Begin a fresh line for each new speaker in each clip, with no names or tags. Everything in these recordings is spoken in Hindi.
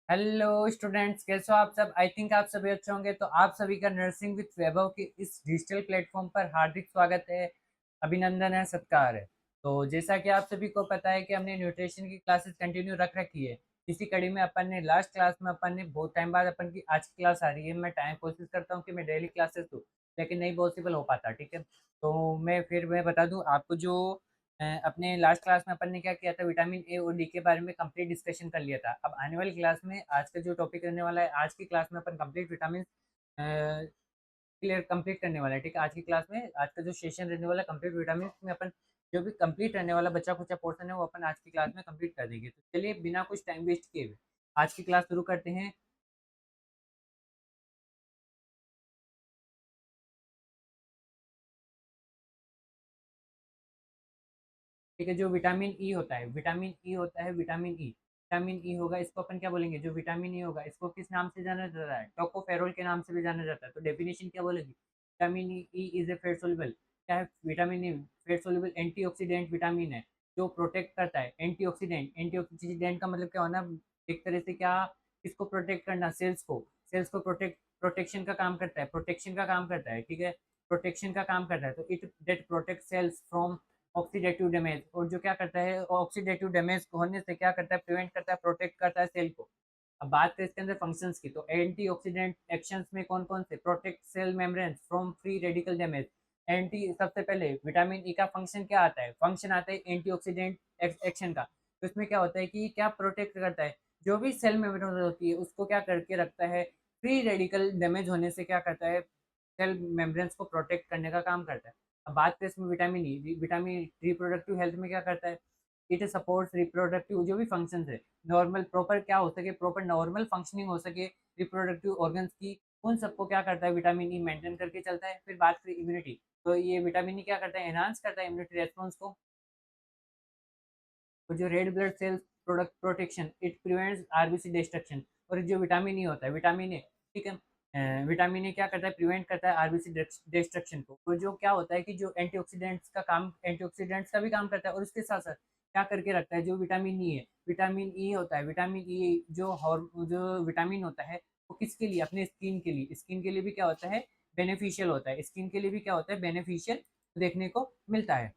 हेलो स्टूडेंट्स, कैसे हो आप सब। आई थिंक आप सभी अच्छे होंगे। तो आप सभी का नर्सिंग विद वैभव के इस डिजिटल प्लेटफॉर्म पर हार्दिक स्वागत है, अभिनंदन है, सत्कार है। तो जैसा कि आप सभी को पता है कि हमने न्यूट्रिशन की क्लासेस कंटिन्यू रख रखी है। इसी कड़ी में अपन ने लास्ट क्लास में अपन ने बहुत टाइम बाद अपन की आज की क्लास आ रही है। मैं टाइम कोशिश करता हूँ कि मैं डेली क्लासेस दूँ, लेकिन नहीं पॉसिबल हो पाता। ठीक है, तो मैं बता दूँ आपको जो अपने लास्ट क्लास में अपन ने क्या किया था, विटामिन ए और डी के बारे में कंप्लीट डिस्कशन कर लिया था। अब आने वाली क्लास में आज का जो टॉपिक रहने वाला है, आज की क्लास में अपन कंप्लीट विटामिन क्लियर कंप्लीट करने वाला है। ठीक है, आज की क्लास में आज का जो सेशन रहने वाला है कंप्लीट विटामिन में अपन जो भी कंप्लीट रहने वाला बचा कुचा पोर्शन है वो अपन आज की क्लास में कंप्लीट कर देंगे। तो चलिए बिना कुछ टाइम वेस्ट किए हुए आज की क्लास शुरू करते हैं। ठीक है, जो विटामिन ई होता है, विटामिन ई होता है, विटामिन ई, विटामिन ई होगा, इसको अपन क्या बोलेंगे, जो विटामिन ई होगा इसको किस नाम से जाना जाता है, टोकोफेरोल के नाम से भी जाना जाता है। तो डेफिनेशन क्या बोलेगी, vitamin E is a fat soluble, क्या है vitamin E, fat soluble antioxidant vitamin है जो प्रोटेक्ट करता है। एंटीऑक्सीडेंट, एंटीऑक्सीडेंट का मतलब क्या होना, एक तरह से क्या, किसको प्रोटेक्ट करना, सेल्स को, सेल्स को प्रोटेक्शन का काम करता है, प्रोटेक्शन का काम करता है। ठीक है, प्रोटेक्शन का काम करता है। तो it that protect cells from oxidative damage, और जो क्या करता है ऑक्सीडेटिव डैमेज होने से क्या करता है, प्रिवेंट करता है, प्रोटेक्ट करता है सेल को। अब बात करें इसके अंदर फंक्शंस की, तो एंटीऑक्सीडेंट एक्शंस में कौन कौन से, protect cell membrane from free radical damage. Anti सबसे पहले विटामिन ई का फंक्शन क्या आता है, फंक्शन आता है एंटीऑक्सीडेंट एक्शन का। तो इसमें क्या होता है कि क्या प्रोटेक्ट करता है, जो भी सेल मेम्ब्रेन होती है उसको क्या करके रखता है, फ्री रेडिकल डैमेज होने से क्या करता है, सेल मेम्ब्रेन्स को प्रोटेक्ट करने का काम करता है। अब बात करें इसमें vitamin E, vitamin reproductive health में क्या करता है, इट सपोर्ट्स रिप्रोडक्टिव जो भी फंक्शन है, नॉर्मल प्रॉपर क्या हो सके, प्रॉपर नॉर्मल फंक्शनिंग हो सके रिप्रोडक्टिव ऑर्गन्स की, उन सबको क्या करता है विटामिन ई मेंटेन करके चलता है। फिर बात करें इम्यूनिटी, तो ये विटामिन ई क्या करता है, एनहांस करता है इम्यूनिटी रेस्पॉन्स को। और जो red blood cells product protection, it prevents RBC destruction. और जो विटामिन ई होता है, विटामिन ए, ठीक है, विटामिन ए क्या करता है, प्रिवेंट करता है आरबीसी डिस्ट्रक्शन को। और जो क्या होता है कि जो एंटीऑक्सीडेंट्स का काम, एंटीऑक्सीडेंट्स का भी काम करता है, और उसके साथ साथ क्या करके रखता है, जो विटामिन ई है, विटामिन ई होता है, विटामिन ई जो विटामिन होता है वो किसके लिए, अपने स्किन के लिए, स्किन के लिए भी क्या होता है, बेनिफिशियल होता है, स्किन के लिए भी क्या होता है, बेनिफिशियल देखने को मिलता है।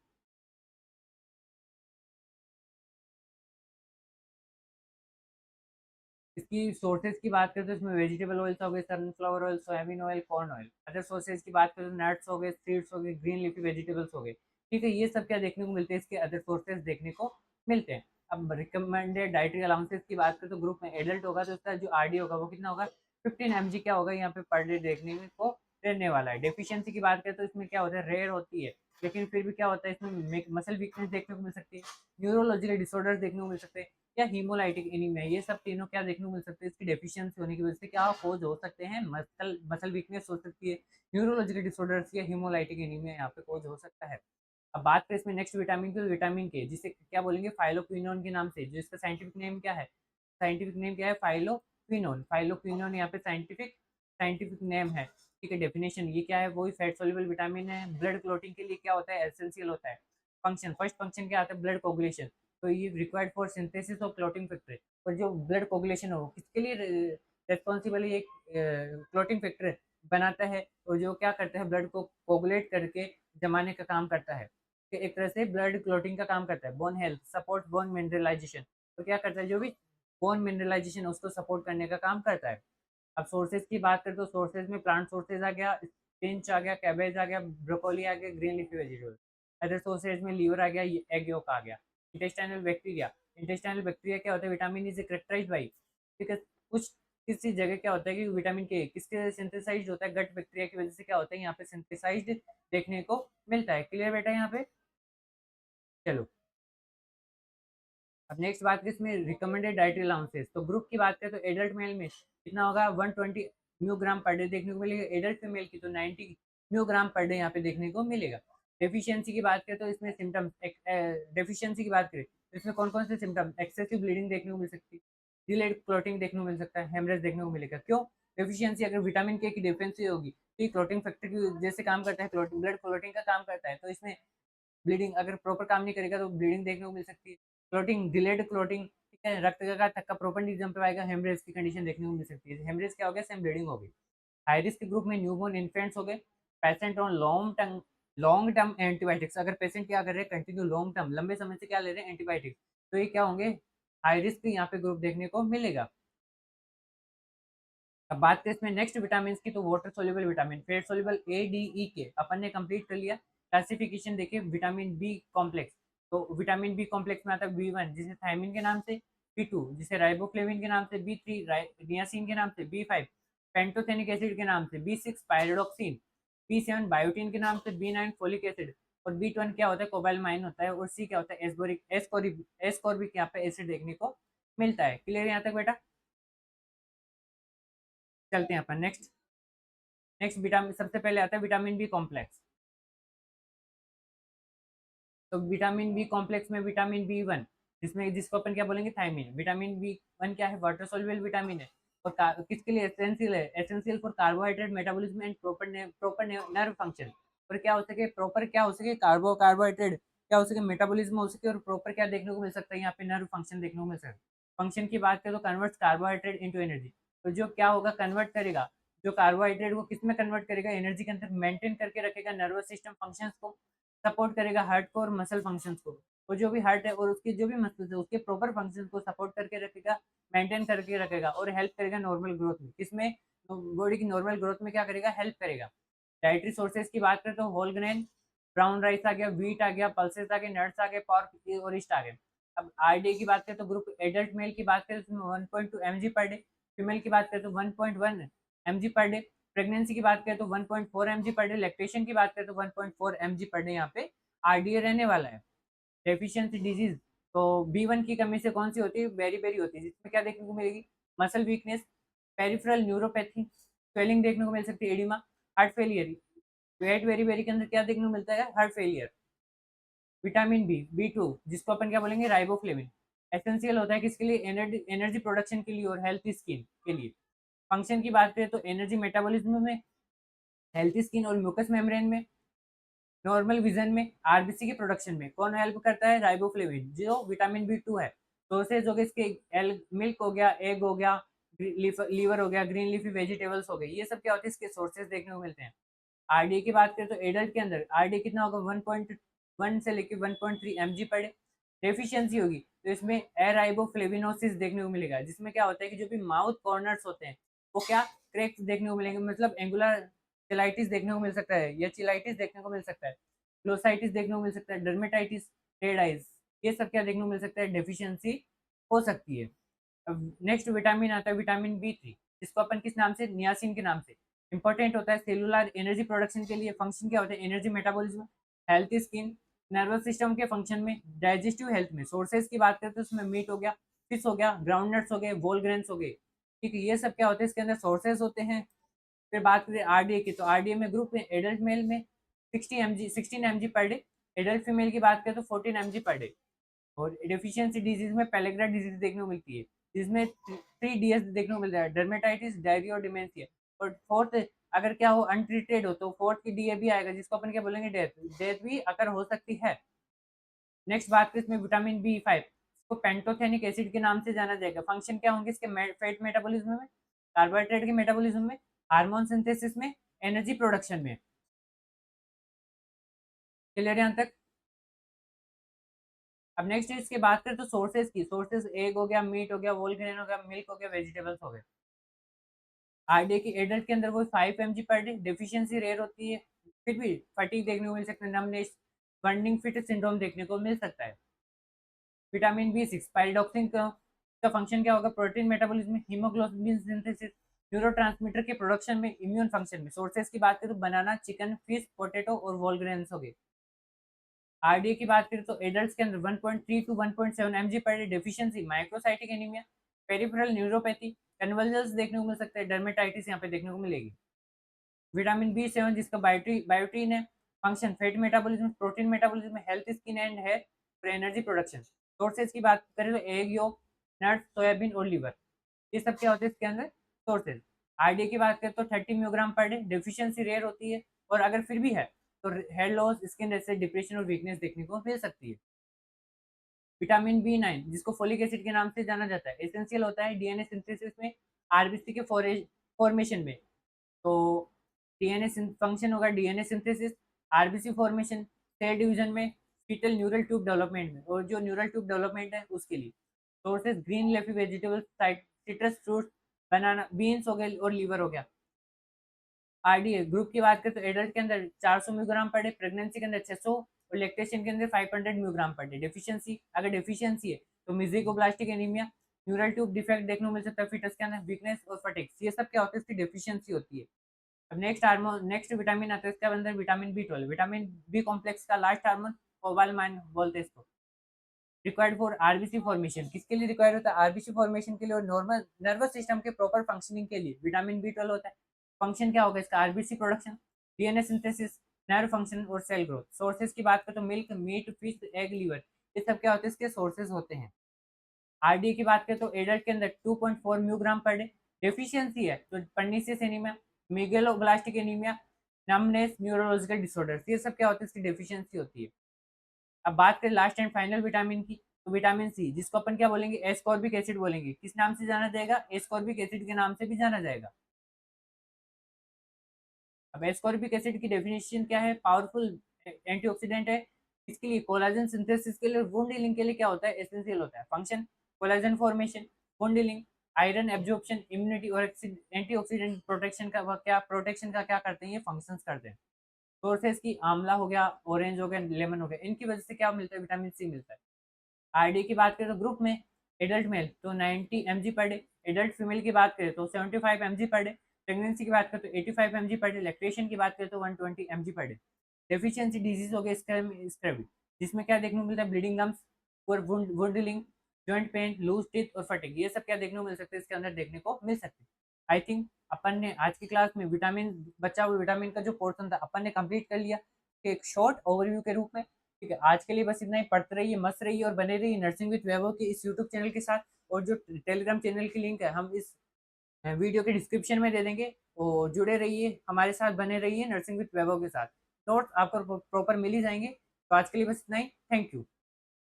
इसकी सोर्सेज की बात करें तो इसमें वेजिटेबल ऑयल्स हो गए, sunflower oil, soybean oil, corn oil. Other sources की बात करें तो नट्स हो गए, सीड्स हो गए, ग्रीन लीफी वेजिटेबल्स हो गए। ठीक है, ये सब क्या देखने को मिलते हैं, इसके अदर सोर्सेज देखने को मिलते हैं। अब रिकमेंडेड डाइटरी अलाउंसेस की बात करें तो ग्रुप में एडल्ट होगा तो उसका जो आरडी होगा वो कितना होगा, 15 mg क्या होगा यहाँ पे पर डे देखने में को रहने वाला है। डेफिशिएंसी की बात करें तो इसमें क्या होता है, रेयर होती है, लेकिन फिर भी क्या होता है इसमें मसल वीकनेस देखने को मिल सकती है, न्यूरोलॉजिकल डिसऑर्डर्स देखने को मिल सकते हैं, या हीमोलाइटिक एनीमिया, ये सब तीनों क्या देखने को मिल सकते हैं, इसकी डेफिशिएंसी होने की वजह से क्या कोज हो सकते हैं, मसल मसल वीकनेस हो सकती है, न्यूरोलॉजिकल डिसऑर्डर्स या हीमोलाइटिक एनीमिया यहाँ पे कोज हो सकता है। अब बात करें इसमें नेक्स्ट विटामिन की, तो विटामिन के जिसे क्या बोलेंगे, फाइलोक्विनोन के नाम से, जिसका साइंटिफिक नेम क्या है, साइंटिफिक नेम क्या है, फाइलोक्विनोन, फाइलोक्विनोन यहाँ पे साइंटिफिक साइंटिफिक नेम है। ठीक है, डेफिनेशन ये क्या है, वही फैट सोल्यूबल विटामिन है, ब्लड क्लोटिंग के लिए क्या होता है, एसेंशियल होता है। फंक्शन, फर्स्ट फंक्शन क्या आता है, ब्लड कोगुलेशन, तो ये required for synthesis of clotting factor. और जो ब्लड कोगुलेशन हो किसके लिए रेस्पॉन्सिबल, एक क्लोटिंग फैक्टर बनाता है, और जो क्या करता है, ब्लड को कोगुलेट करके जमाने का काम करता है, कि एक तरह से ब्लड क्लोटिंग का काम करता है। Bone health, support bone mineralisation, तो क्या करता है, जो भी बोन मिनरलाइजेशन उसको सपोर्ट करने का काम करता है। अब सोर्सेज की बात करें तो सोर्सेज में प्लांट सोर्सेज आ गया, स्पिनच आ गया, कैबेज आ गया, ब्रोकोली आ गया, green leafy vegetable. Other sources में लीवर आ गया, एग योक आ गया। इंटेस्टाइनल बैक्टीरिया, इंटेस्टाइनल बैक्टीरिया क्या होता है, विटामिन इज करेक्टराइज बाई, ठीक है, कुछ किसी जगह क्या होता है कि विटामिन के किसके सिंथेसाइज होता है, गट बैक्टीरिया की वजह से क्या होता है यहाँ पे सिंथेसाइज देखने को मिलता है। क्लियर बेटा यहाँ पे, चलो। अब नेक्स्ट बात करें इसमें रिकमेंडेड डाइटरी अलाउंसेस, तो ग्रुप की बात करें तो एडल्ट मेल में कितना होगा, 120 म्यूग्राम पर डे देखने को मिलेगा, एडल्ट फीमेल की तो 90 म्यूग्राम पर डे यहाँ पे देखने को मिलेगा। डेफिशिएंसी की बात करें तो इसमें सिम्टम्स, डेफिशिएंसी की बात करें तो इसमें कौन कौन से सिम्टम्स, एक्सेसिव ब्लीडिंग देखने को मिल सकती है, डिलेड क्लोटिंग देखने को मिल सकता है, हेमरेज देखने को मिलेगा। क्यों, डेफिशिएंसी अगर विटामिन के की डेफिशिएंसी होगी तो ये क्लोटिंग फैक्टर की जैसे काम करता है, क्लोटिंग ब्लड क्लोटिंग का काम करता है, तो इसमें ब्लीडिंग अगर प्रॉपर काम नहीं करेगा तो ब्लीडिंग देखने को मिल सकती है। क्लोटिंग, डिलेड क्लोटिंग, है, रक्त का थक्का प्रॉपर नहीं जम पाएगा, हेमरेज की कंडीशन देखने को मिल सकती है। हेमरेज क्या हो गया, सेम ब्लीडिंग हो गई। हाई रिस्क ग्रुप में न्यूबॉर्न इन्फेंट्स हो गए, patient on long term antibiotics, अगर पेशेंट क्या कर रहे हैं कंटिन्यू लॉन्ग टर्म लंबे समय से क्या ले रहे हैं एंटीबायोटिक्स, तो ये क्या होंगे, हाई रिस्क यहाँ पे ग्रुप देखने को मिलेगा। अब बात करें इसमें नेक्स्ट विटामिन की, तो water soluble vitamin, fat soluble A D E K अपन ने कंप्लीट कर लिया। क्लासिफिकेशन देखिए, विटामिन बी कॉम्प्लेक्स, तो विटामिन बी कॉम्प्लेक्स में आता है बी1 जिसे थायमिन के नाम से, बी2 जिसे राइबोफ्लेविन के नाम से, बी3 नियासिन के नाम से, बी5 पेंटोथेनिक एसिड के नाम से, बी6 पायरोडॉक्सिन, बी7 बायोटिन के नाम से, बी9 फोलिक एसिड, और बी12 क्या होता है कोबालमाइन होता है, और सी क्या होता है एस्बोरिक एस्कॉर्बिक यहाँ पे एसिड देखने को मिलता है। क्लियर यहाँ तक बेटा? चलते हैं अपन नेक्स्ट। नेक्स्ट विटामिन, सबसे पहले आता है विटामिन बी कॉम्प्लेक्स। तो विटामिन बी कॉम्प्लेक्स में विटामिन बी1 जिसमें जिसको अपन क्या बोलेंगे थायमिन, विटामिन बी1 क्या है, वाटर सोल्यूबल विटामिन है, और किसके लिए एसेंशियल है, essential for carbohydrate metabolism and proper nerve function, और क्या हो सके प्रॉपर क्या हो सके कार्बोहाइड्रेट क्या हो सके मेटाबॉलिज्म हो सके, और प्रॉपर क्या देखने को मिल सकता है यहाँ पे नर्व फंक्शन देखने को मिल सकता है। फंक्शन की बात करें तो कन्वर्ट्स कार्बोहाइड्रेट इनटू एनर्जी, तो जो क्या होगा कन्वर्ट करेगा, जो कार्बोहाइड्रेट को किस में कन्वर्ट करेगा, एनर्जी के अंदर मेंटेन करके रखेगा नर्वस सिस्टम फंक्शंस को, सपोर्ट करेगा हार्ट को और मसल फंक्शंस को, और जो भी हार्ट है और उसकी जो भी मसल्स है उसके प्रॉपर फंक्शंस को सपोर्ट करके रखेगा, मेंटेन करके रखेगा, और हेल्प करेगा नॉर्मल ग्रोथ में, किसमें, बॉडी की नॉर्मल ग्रोथ में क्या करेगा, हेल्प करेगा। डाइटरी सोर्सेज की बात करें तो होल ग्रेन, ब्राउन राइस आ गया, व्हीट आ गया, पल्सेस आ गए, नट्स आ गए, पॉर्क और ईस्ट आ गए। अब आरडीए की बात करें तो ग्रुप एडल्ट मेल की बात करें तो 1.2 mg पर डे, फीमेल की बात करें तो 1.1 mg पर डे, प्रेगनेंसी की बात करें तो 1.4 mg पर डे, लैक्टेशन की बात करें तो 1.4 mg पर डे यहाँ पे आरडीए रहने वाला है। डेफिशिएंसी डिजीज, तो बी1 की कमी से कौन सी होती है, बेरी बेरी होती है, जिसमें क्या देखने को मिलेगी, muscle weakness, peripheral neuropathy, swelling देखने को मिल सकती है, एडिमा, हार्ट फेलियर। वेट वेरी वेरी के अंदर क्या देखने को मिलता है, हार्ट फेलियर। विटामिन बी2 जिसको अपन क्या बोलेंगे राइबोफ्लेविन, एसेंशियल होता है किसके लिए, एनर्जी एनर्जी प्रोडक्शन के लिए और हेल्थी स्किन के लिए। फंक्शन की बात करें तो एनर्जी मेटाबॉलिज्म में, हेल्थी स्किन और म्यूकस मेम्ब्रेन में, नॉर्मल विजन में, आरबीसी के प्रोडक्शन में कौन हेल्प करता है, राइबोफ्लेविन जो विटामिन बी2 है। सोर्सेज हो गए इसके, एल मिल्क हो गया, एग हो गया, लीवर हो गया, ग्रीन लीफी वेजिटेबल्स हो गए, ये सब क्या होते हैं इसके सोर्सेज देखने को मिलते हैं। आरडीए की बात करें तो एडल्ट के अंदर आरडीए कितना होगा, 1.1 से लेकर 1.3 mg पर डे। डेफिशिएंसी होगी तो इसमें एराइबोफ्लेविनोसिस देखने को मिलेगा, जिसमें क्या होता है कि जो भी माउथ कॉर्नर्स होते हैं वो क्या क्रैक्स देखने को मिलेंगे, मतलब एंगुलर चिलाइटिस देखने को मिल सकता है, या चिलाइटिस देखने को मिल सकता है, ग्लोसाइटिस देखने को मिल सकता है, डर्मेटाइटिस, रेड आइज, ये सब क्या देखने को मिल सकता है, डेफिशिएंसी हो सकती है। अब नेक्स्ट विटामिन आता है विटामिन बी3, जिसको अपन किस नाम से, नियासिन के नाम से, इंपॉर्टेंट होता है सेलुलर एनर्जी प्रोडक्शन के लिए। फंक्शन क्या होता है, energy metabolism, healthy skin, nervous system के फंक्शन में, डाइजेस्टिव हेल्थ में। सोर्सेज की बात करें तो उसमें मीट हो गया, फिश हो गया, ग्राउंड नट्स हो गए, वोल ग्रेन्स हो गए, ठीक है, ये सब क्या होते हैं इसके अंदर सोर्सेज होते हैं। फिर बात करें आरडीए की, तो आरडीए में ग्रुप में एडल्ट मेल में 16 mg per day, adult female की बात करें तो 14 mg पर डे। और डेफिशिएंसी डिजीज में पेलेग्रा डिजीज देखने को मिलती है, जिसमें 3 DS देखने को मिलता है, डर्मेटाइटिस, डायरिया और डिमेंशिया। और फोर्थ अगर क्या हो अनट्रीटेड हो तो फोर्थ की डीए भी आएगा, जिसको अपन क्या बोलेंगे, डेथ डेथ भी अगर हो सकती है। नेक्स्ट बात करें इसमें विटामिन बी5, इसको पेंटोथेनिक एसिड के नाम से जाना जाएगा। फंक्शन क्या होंगे इसके, फैट मेटाबॉलिज्म में, कार्बोहाइड्रेट के मेटाबॉलिज्म में, हार्मोन सिंथेसिस में, एनर्जी प्रोडक्शन में। क्लियर यहाँ तक? अब नेक्स्ट इसकी बात करें तो सोर्सेज की, सोर्सेज एग हो गया, मीट हो गया, होल ग्रेन हो गया, मिल्क हो गया, वेजिटेबल्स हो गए। आरडीए की एडल्ट के अंदर वो 5 mg per day, deficiency rare होती है, फिर भी फटीग देखने को मिल सकता है, नमनेस, बर्निंग फिट सिंड्रोम देखने को मिल सकता है। विटामिन बी6 पायरिडॉक्सिन का फंक्शन क्या होगा, प्रोटीन मेटाबॉलिज्म में, हीमोग्लोबिन सिंथेसिस, न्यूरोट्रांसमीटर के प्रोडक्शन में, इम्यून फंक्शन में। सोर्सेज की बात करें तो बनाना, चिकन, फिश, पोटैटो और वोल ग्रेन्स हो गए। आरडीए की बात करें तो एडल्ट्स के अंदर 1.3 to 1.7 mg per day, deficiency microcytic anaemia, peripheral neuropathy, convergence देखने को मिल सकता है, डर्मेटाइटिस यहाँ पे देखने को मिलेगी। विटामिन बी7 जिसका बायोटीन है, function fat metabolism, protein metabolism, health skin and hair और एनर्जी प्रोडक्शन। सोर्सेज की बात करें तो एग योक, नट्स, सोयाबीन और लीवर, ये सब क्या होते हैं इसके अंदर सोर्सेज। आरडीए की बात करें तो 30 मिलीग्राम पर डे, डेफिशिएंसी रेयर होती है, और अगर फिर भी है तो hair loss, skin rashes, depression और वीकनेस देखने को मिल सकती है। विटामिन B9 जिसको फोलिक एसिड के नाम से जाना जाता है, एसेंशियल होता है डीएनए सिंथेसिस में, आरबीसी के फॉर्मेशन में। तो डीएनए फंक्शन होगा DNA synthesis, RBC formation, cell division में, फीटल न्यूरल ट्यूब डेवलपमेंट में, और जो न्यूरल ट्यूब डेवलपमेंट है उसके लिए। Sources green leafy vegetables, citrus fruits, banana, beans हो गए और लीवर हो गया। आरडीए ग्रुप की बात करें तो एडल्ट के अंदर 400 म्यूग्राम पर डे, प्रेगनेंसी के अंदर 600 और लैक्टेशन के अंदर 500 म्यूग्राम पर डे। डेफिशिएंसी, अगर डेफिशिएंसी है तो मिज़िकोब्लास्टिक एनीमिया, न्यूरल ट्यूब डिफेक्ट देखने को मिल सकता है फीटस के अंदर, वीकनेस और फटिग, ये सब क्या होता है, इसकी डेफिशिएंसी होती है। अब नेक्स्ट विटामिन आता है, इसके अंदर vitamin B12, vitamin B complex का लास्ट हार्मोन, कोबालमाइन बोलते हैं इसको। रिक्वायर्ड फॉर आरबीसी फॉर्मेशन, किसके लिए रिक्वायर होता है, आरबीसी फॉर्मेशन के लिए और नॉर्मल नर्वस सिस्टम के प्रॉपर फंक्शनिंग के लिए विटामिन B12 होता है। फंक्शन क्या होगा इसका, RBC production, DNA synthesis, nerve function और सेल ग्रोथ। सोर्सेज की बात करें तो milk, meat, fish, egg, liver, ये सब क्या होते हैं, इसके सोर्सेज होते हैं। आरडीए की बात करें तो एडल्ट के अंदर 2.4 म्यूग्राम पर डे। डेफिशिएंसी है तो pernicious anaemia, megaloblastic anaemia, numbness, neurological disorders, ये सब क्या होते हैं, इसकी डेफिशिएंसी होती है। अब बात करें लास्ट एंड फाइनल विटामिन की, तो विटामिन सी, जिसको अपन क्या बोलेंगे, एस्कॉर्बिक एसिड बोलेंगे। किस नाम से जाना जाएगा, एस्कॉर्बिक एसिड के नाम से भी जाना जाएगा। अब एस्कॉर्बिक एसिड की डेफिनेशन क्या है, पावरफुल एंटीऑक्सीडेंट है। इसके लिए कोलाजन सिंथेसिस के लिए, वुंड हीलिंग के लिए क्या होता है, एसेंशियल होता है। Function, collagen formation, wound healing, iron absorption, immunity और एंटीऑक्सीडेंट प्रोटेक्शन का क्या करते हैं, ये फंक्शंस करते हैं। सोर्सेज की आंवला हो गया, ऑरेंज हो गया, लेमन हो गया, इनकी वजह से क्या मिलता है, विटामिन सी मिलता है। आरडी की बात करें तो ग्रुप में एडल्ट मेल तो 90 mg per day, adult female की बात करें तो 75 mg पर डे, प्रेगनेंसी की बात करें तो 85 mg पर डे, लैक्टेशन की बात करें तो 120 mg per day. Deficiency disease हो गया स्क्रैबी, जिसमें क्या देखने को मिलता है, ब्लीडिंग गम्स और वुंडलिंग, जॉइंट पेन, लूज टीथ और फटिग, ये सब क्या देखने को मिल सकते हैं, इसके अंदर देखने को मिल सकते हैं। आई थिंक अपन ने आज की क्लास में विटामिन, बचा हुआ विटामिन का जो पोर्शन था अपन ने कंप्लीट कर लिया, एक शॉर्ट ओवरव्यू के रूप में। ठीक है, आज के लिए बस इतना ही। पढ़ते रहिए, मस्त रहिए और बने रहिए नर्सिंग विद वैभव के इस यूट्यूब चैनल के साथ। और जो टेलीग्राम चैनल की लिंक है हम इस वीडियो के डिस्क्रिप्शन में दे देंगे, और जुड़े रहिए हमारे साथ, बने रहिए नर्सिंग विद वैभव के साथ। नोट्स आपको प्रॉपर मिल ही जाएंगे। तो आज के लिए बस इतना ही। Thank you.